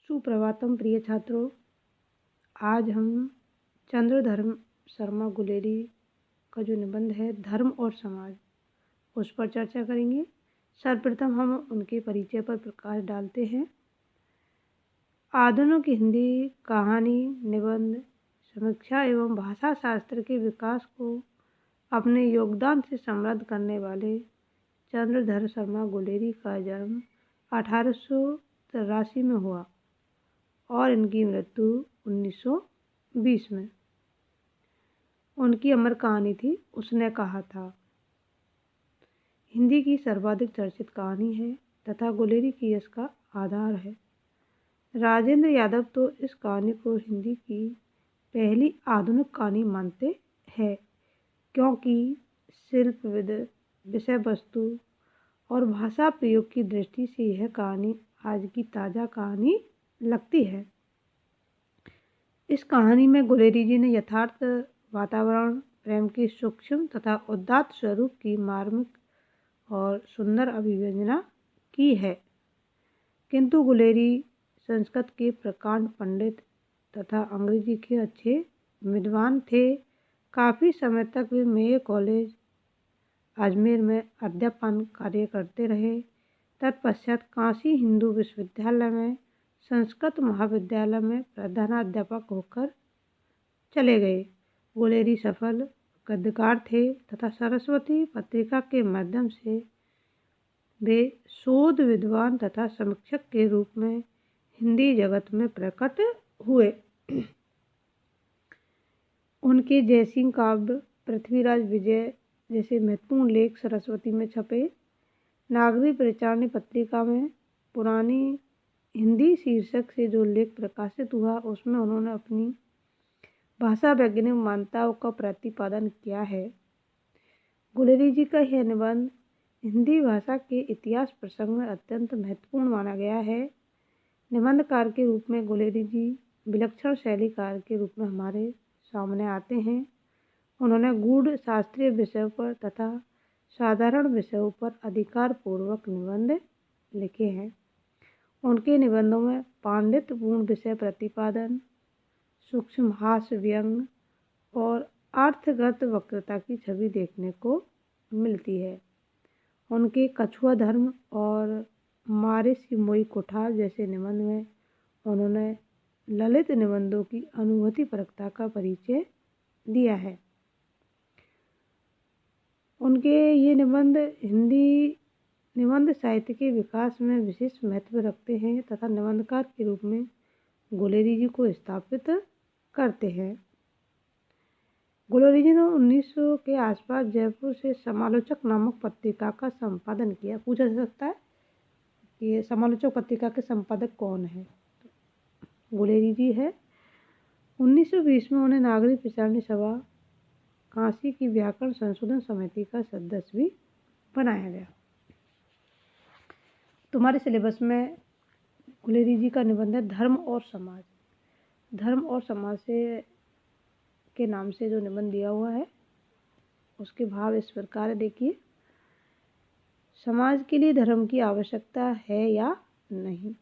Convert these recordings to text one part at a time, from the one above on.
सुप्रभातम प्रिय छात्रों। आज हम चंद्रधर शर्मा गुलेरी का जो निबंध है धर्म और समाज, उस पर चर्चा करेंगे। सर्वप्रथम हम उनके परिचय पर प्रकाश डालते हैं। आधुनिक हिंदी कहानी, निबंध, समीक्षा एवं भाषा शास्त्र के विकास को अपने योगदान से समृद्ध करने वाले चंद्रधर शर्मा गुलेरी का जन्म 1883 में हुआ और इनकी मृत्यु 1920 में। उनकी अमर कहानी थी उसने कहा था। हिंदी की सर्वाधिक चर्चित कहानी है तथा गुलेरी की इसका आधार है। राजेंद्र यादव तो इस कहानी को हिंदी की पहली आधुनिक कहानी मानते हैं, क्योंकि शिल्प, विषय वस्तु और भाषा प्रयोग की दृष्टि से यह कहानी आज की ताज़ा कहानी लगती है। इस कहानी में गुलेरी जी ने यथार्थ वातावरण, प्रेम की सूक्ष्म तथा उदात्त स्वरूप की मार्मिक और सुंदर अभिव्यंजना की है। किंतु गुलेरी संस्कृत के प्रकांड पंडित तथा अंग्रेजी के अच्छे विद्वान थे। काफ़ी समय तक वे मेयो कॉलेज अजमेर में अध्यापन कार्य करते रहे। तत्पश्चात काशी हिंदू विश्वविद्यालय में संस्कृत महाविद्यालय में प्रधानाध्यापक होकर चले गए। गुलेरी सफल गद्यकार थे तथा सरस्वती पत्रिका के माध्यम से वे शोध विद्वान तथा समीक्षक के रूप में हिंदी जगत में प्रकट हुए। उनके जयसिंह काव्य, पृथ्वीराज विजय जैसे महत्वपूर्ण लेख सरस्वती में छपे। नागरिक परिचारणी पत्रिका में पुरानी हिंदी शीर्षक से जो लेख प्रकाशित हुआ, उसमें उन्होंने अपनी भाषा वैज्ञानिक मान्यताओं का प्रतिपादन किया है। गुलेरी जी का यह निबंध हिंदी भाषा के इतिहास प्रसंग में अत्यंत महत्वपूर्ण माना गया है। निबंधकार के रूप में गुलेरी जी विलक्षण शैलीकार के रूप में हमारे सामने आते हैं। उन्होंने गूढ़ शास्त्रीय विषयों पर तथा साधारण विषयों पर अधिकारपूर्वक निबंध लिखे हैं। उनके निबंधों में पांडित्यपूर्ण विषय प्रतिपादन, सूक्ष्म हास्य, व्यंग और अर्थगत वक्रता की छवि देखने को मिलती है। उनके कछुआ धर्म और मारिस की मोई कुठार जैसे निबंध में उन्होंने ललित निबंधों की अनुभूतिपरकता का परिचय दिया है। उनके ये निबंध हिंदी निबंध साहित्य के विकास में विशेष महत्व रखते हैं तथा निबंधकार के रूप में गुलेरी जी को स्थापित करते हैं। गुलेरी जी ने 1900 के आसपास जयपुर से समालोचक नामक पत्रिका का संपादन किया। पूछा जा सकता है कि ये समालोचक पत्रिका के संपादक कौन है? गुलेरी जी है। 1920 में उन्हें नागरिक परिचारणी सभा काशी की व्याकरण संशोधन समिति का सदस्य भी बनाया गया। तुम्हारे सिलेबस में गुलेरी जी का निबंध है धर्म और समाज। धर्म और समाज से के नाम से जो निबंध दिया हुआ है, उसके भाव इस प्रकार देखिए। समाज के लिए धर्म की आवश्यकता है या नहीं,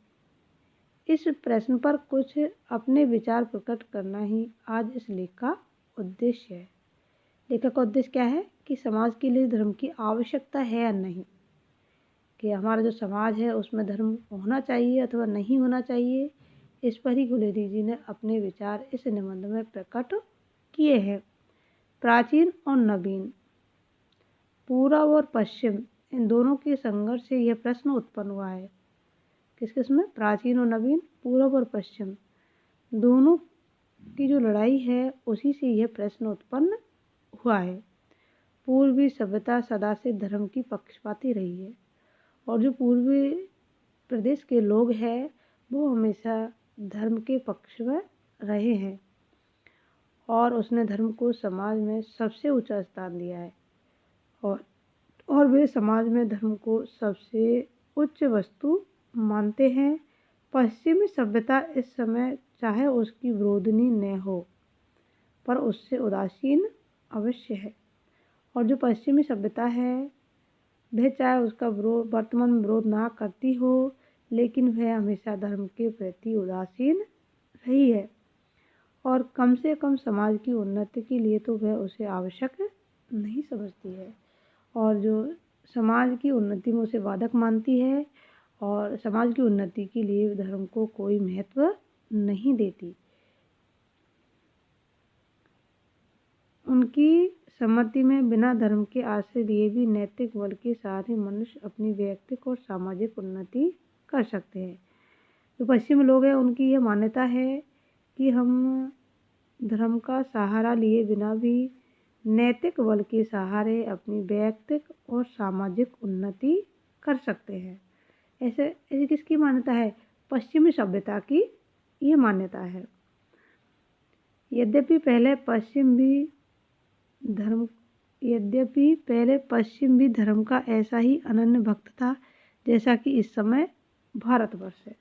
इस प्रश्न पर कुछ अपने विचार प्रकट करना ही आज इस लेख का उद्देश्य है। लेखक का उद्देश्य क्या है कि समाज के लिए धर्म की आवश्यकता है या नहीं, कि हमारा जो समाज है उसमें धर्म होना चाहिए अथवा नहीं होना चाहिए। इस पर ही गुलेरी जी ने अपने विचार इस निबंध में प्रकट किए हैं। प्राचीन और नवीन, पूर्व और पश्चिम, इन दोनों के संघर्ष से यह प्रश्न उत्पन्न हुआ है। किस किस में? प्राचीन और नवीन, पूर्व और पश्चिम, दोनों की जो लड़ाई है उसी से यह प्रश्न उत्पन्न हुआ है। पूर्वी सभ्यता सदा से धर्म की पक्षपाती रही है और जो पूर्वी प्रदेश के लोग हैं वो हमेशा धर्म के पक्ष में रहे हैं और उसने धर्म को समाज में सबसे ऊंचा स्थान दिया है और वे समाज में धर्म को सबसे उच्च वस्तु मानते हैं। पश्चिमी सभ्यता इस समय चाहे उसकी विरोधिनी न हो पर उससे उदासीन अवश्य है, और जो पश्चिमी सभ्यता है वह चाहे उसका विरोध वर्तमान में विरोध ना करती हो लेकिन वह हमेशा धर्म के प्रति उदासीन रही है और कम से कम समाज की उन्नति के लिए तो वह उसे आवश्यक नहीं समझती है, और जो समाज की उन्नति में उसे बाधक मानती है और समाज की उन्नति के लिए धर्म को कोई महत्व नहीं देती। उनकी सम्मति में बिना धर्म के आश्रय लिए भी नैतिक बल के साथ ही मनुष्य अपनी व्यक्तिगत और सामाजिक उन्नति कर सकते हैं। जो पश्चिमी लोग हैं उनकी यह मान्यता है कि हम धर्म का सहारा लिए बिना भी नैतिक बल के सहारे अपनी व्यक्तिगत और सामाजिक उन्नति कर सकते हैं। ऐसे किसकी मान्यता है? पश्चिमी सभ्यता की ये मान्यता है। यद्यपि पहले पश्चिम भी धर्म का ऐसा ही अनन्य भक्त था जैसा कि इस समय भारतवर्ष है।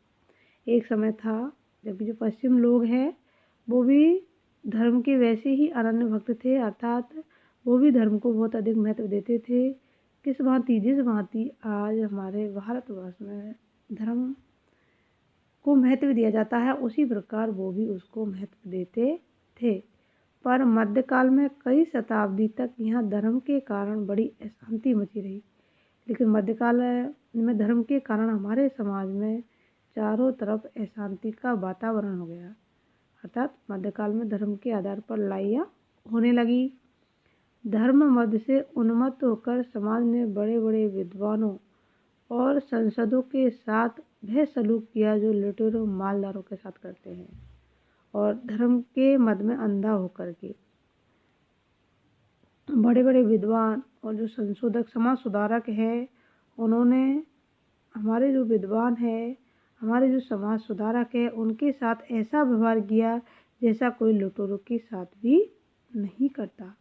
एक समय था जब जो पश्चिम लोग हैं वो भी धर्म के वैसे ही अनन्य भक्त थे, अर्थात वो भी धर्म को बहुत अधिक महत्व देते थे। जिस भांति आज हमारे भारतवर्ष में धर्म को महत्व दिया जाता है, उसी प्रकार वो भी उसको महत्व देते थे। पर मध्यकाल में कई शताब्दी तक यहाँ धर्म के कारण बड़ी अशांति मची रही। लेकिन मध्यकाल में धर्म के कारण हमारे समाज में चारों तरफ अशांति का वातावरण हो गया। अर्थात मध्यकाल में धर्म के आधार पर लड़ाइयाँ होने लगी। धर्म मद से उन्मत्त होकर समाज ने बड़े बड़े विद्वानों और संसदों के साथ वह सलूक किया जो लुटेरों मालदारों के साथ करते हैं, और धर्म के मद में अंधा होकर के बड़े बड़े विद्वान और जो संशोधक समाज सुधारक हैं, उन्होंने हमारे जो विद्वान हैं, हमारे जो समाज सुधारक है, उनके साथ ऐसा व्यवहार किया जैसा कोई लुटेरों के साथ भी नहीं करता।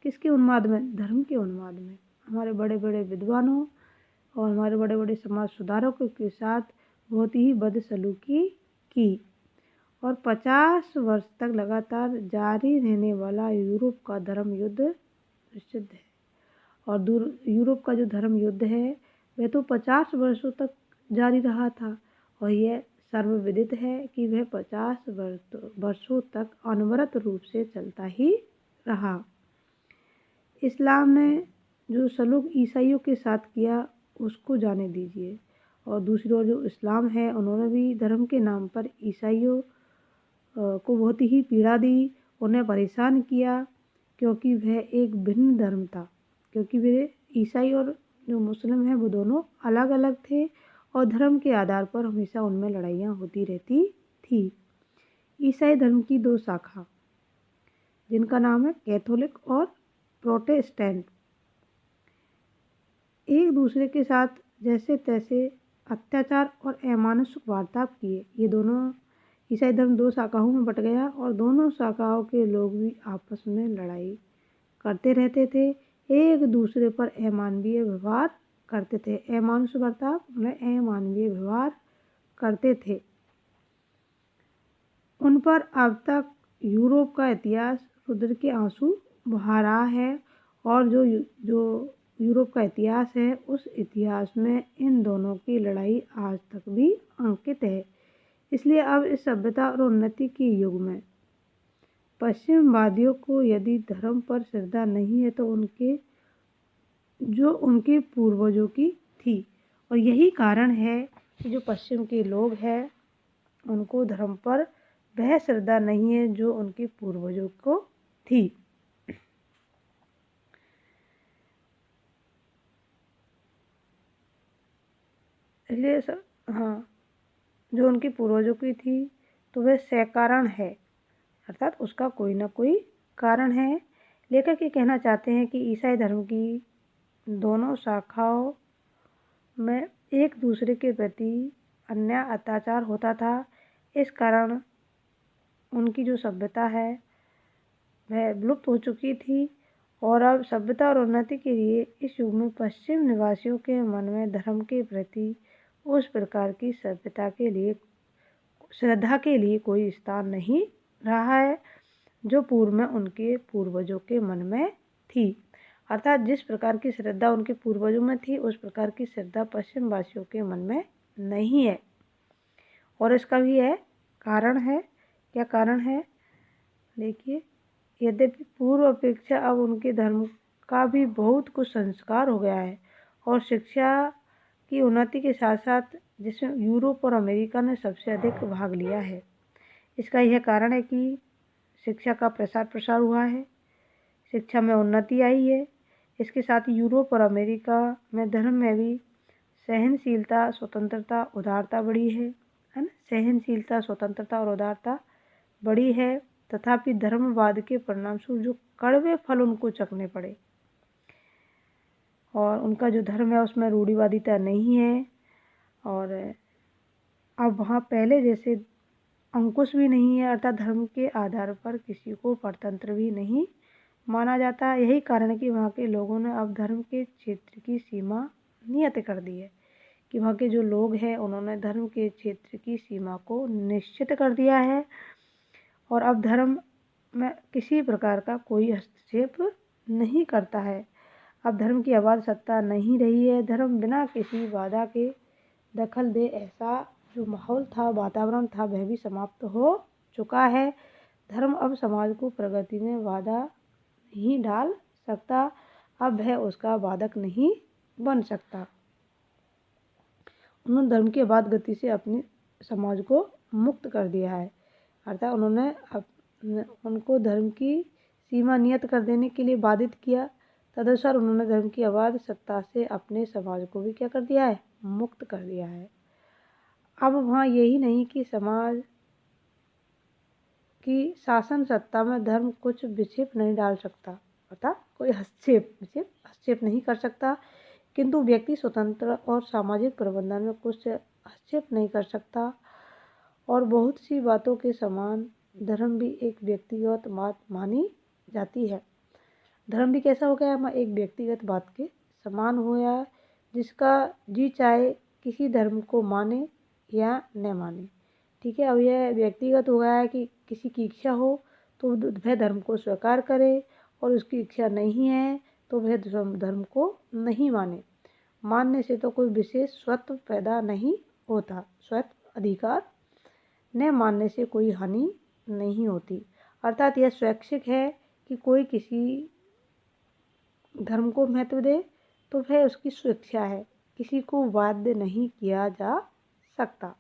किसके उन्माद में? धर्म के उन्माद में। हमारे बड़े बड़े विद्वानों और हमारे बड़े बड़े समाज सुधारकों के साथ बहुत ही बदसलूकी की, और 50 वर्ष तक लगातार जारी रहने वाला यूरोप का धर्म युद्ध प्रसिद्ध है। और यूरोप का जो धर्म युद्ध है वह तो 50 वर्षों तक जारी रहा था, और यह सर्वविदित है कि वह 50 वर्षों तक अनवरत रूप से चलता ही रहा। इस्लाम ने जो सलूक ईसाइयों के साथ किया उसको जाने दीजिए, और दूसरी ओर जो इस्लाम है उन्होंने भी धर्म के नाम पर ईसाइयों को बहुत ही पीड़ा दी, उन्हें परेशान किया, क्योंकि वह एक भिन्न धर्म था। क्योंकि वे ईसाई और जो मुस्लिम हैं वो दोनों अलग अलग थे, और धर्म के आधार पर हमेशा उनमें लड़ाइयाँ होती रहती थी। ईसाई धर्म की 2 शाखा जिनका नाम है कैथोलिक और प्रोटेस्टेंट, एक दूसरे के साथ जैसे तैसे अत्याचार और अमानुषिक वार्ताव किए। ये दोनों ईसाई धर्म 2 शाखाओं में बट गया, और दोनों शाखाओं के लोग भी आपस में लड़ाई करते रहते थे, एक दूसरे पर अमानवीय व्यवहार करते थे। अमानुषिक वार्ताव में अमानवीय व्यवहार करते थे। उन पर अब तक यूरोप का इतिहास रुद्र के आंसू बहा रहा है, और जो यूरोप का इतिहास है उस इतिहास में इन दोनों की लड़ाई आज तक भी अंकित है। इसलिए अब इस सभ्यता और उन्नति के युग में पश्चिमवादियों को यदि धर्म पर श्रद्धा नहीं है तो उनके पूर्वजों की थी, और यही कारण है कि जो पश्चिम के लोग हैं उनको धर्म पर वह श्रद्धा नहीं है जो उनके पूर्वजों को थी। इसलिए जो उनके पूर्वजों की थी तो वह सकारण है, अर्थात उसका कोई ना कोई कारण है। लेखक ये कहना चाहते हैं कि ईसाई धर्म की दोनों शाखाओं में एक दूसरे के प्रति अन्याय अत्याचार होता था। इस कारण उनकी जो सभ्यता है वह विलुप्त हो चुकी थी, और अब सभ्यता और उन्नति के लिए इस युग में पश्चिम निवासियों के मन में धर्म के प्रति उस प्रकार की सभ्यता के लिए श्रद्धा के लिए कोई स्थान नहीं रहा है जो पूर्व में उनके पूर्वजों के मन में थी। अर्थात जिस प्रकार की श्रद्धा उनके पूर्वजों में थी उस प्रकार की श्रद्धा पश्चिम वासियों के मन में नहीं है। और इसका भी है कारण है। क्या कारण है? देखिए, यद्यपि पूर्व अपेक्षा अब उनके धर्म का भी बहुत कुछ संस्कार हो गया है और शिक्षा की उन्नति के साथ साथ जिसमें यूरोप और अमेरिका ने सबसे अधिक भाग लिया है। इसका यह कारण है कि शिक्षा का प्रसार प्रसार हुआ है, शिक्षा में उन्नति आई है। इसके साथ ही यूरोप और अमेरिका में धर्म में भी सहनशीलता, स्वतंत्रता, उदारता बढ़ी है ना। सहनशीलता, स्वतंत्रता और उदारता बढ़ी है। तथापि धर्मवाद के परिणामस्वरूप जो कड़वे फल उनको चखने पड़े और उनका जो धर्म है उसमें रूढ़िवादिता नहीं है और अब वहाँ पहले जैसे अंकुश भी नहीं है, अर्थात धर्म के आधार पर किसी को परतंत्र भी नहीं माना जाता। यही कारण है कि वहाँ के लोगों ने अब धर्म के क्षेत्र की सीमा नियत कर दी है कि वहाँ के जो लोग हैं उन्होंने धर्म के क्षेत्र की सीमा को निश्चित कर दिया है और अब धर्म में किसी प्रकार का कोई हस्तक्षेप नहीं करता है। अब धर्म की आवाज़ सत्ता नहीं रही है। धर्म बिना किसी बाधा के दखल दे ऐसा जो माहौल था, वातावरण था, वह भी समाप्त हो चुका है। धर्म अब समाज को प्रगति में बाधा नहीं डाल सकता, अब वह उसका बाधक नहीं बन सकता। उन्होंने धर्म के बाद गति से अपने समाज को मुक्त कर दिया है, अर्थात उन्होंने उनको धर्म की सीमा नियत कर देने के लिए बाधित किया। तदनुसार उन्होंने धर्म की आवाज़ सत्ता से अपने समाज को भी क्या कर दिया है? मुक्त कर दिया है। अब वहाँ यही नहीं कि समाज की शासन सत्ता में धर्म कुछ विक्षेप नहीं डाल सकता, अर्थात कोई हस्तक्षेप नहीं कर सकता, किंतु व्यक्ति स्वतंत्र और सामाजिक प्रबंधन में कुछ हस्तक्षेप नहीं कर सकता। और बहुत सी बातों के समान धर्म भी एक व्यक्तिगत बात मानी जाती है। धर्म भी कैसा हो गया? एक व्यक्तिगत बात के समान हो गया, जिसका जी चाहे किसी धर्म को माने या न माने। ठीक है, अब यह व्यक्तिगत हो गया है कि किसी की इच्छा हो तो वह धर्म को स्वीकार करे और उसकी इच्छा नहीं है तो वह धर्म को नहीं माने। मानने से तो कोई विशेष स्वत्व पैदा नहीं होता, स्वत्व अधिकार न मानने से कोई हानि नहीं होती। अर्थात यह स्वैच्छिक है कि कोई किसी धर्म को महत्व दे तो वह उसकी स्वेच्छा है, किसी को बाध्य नहीं किया जा सकता।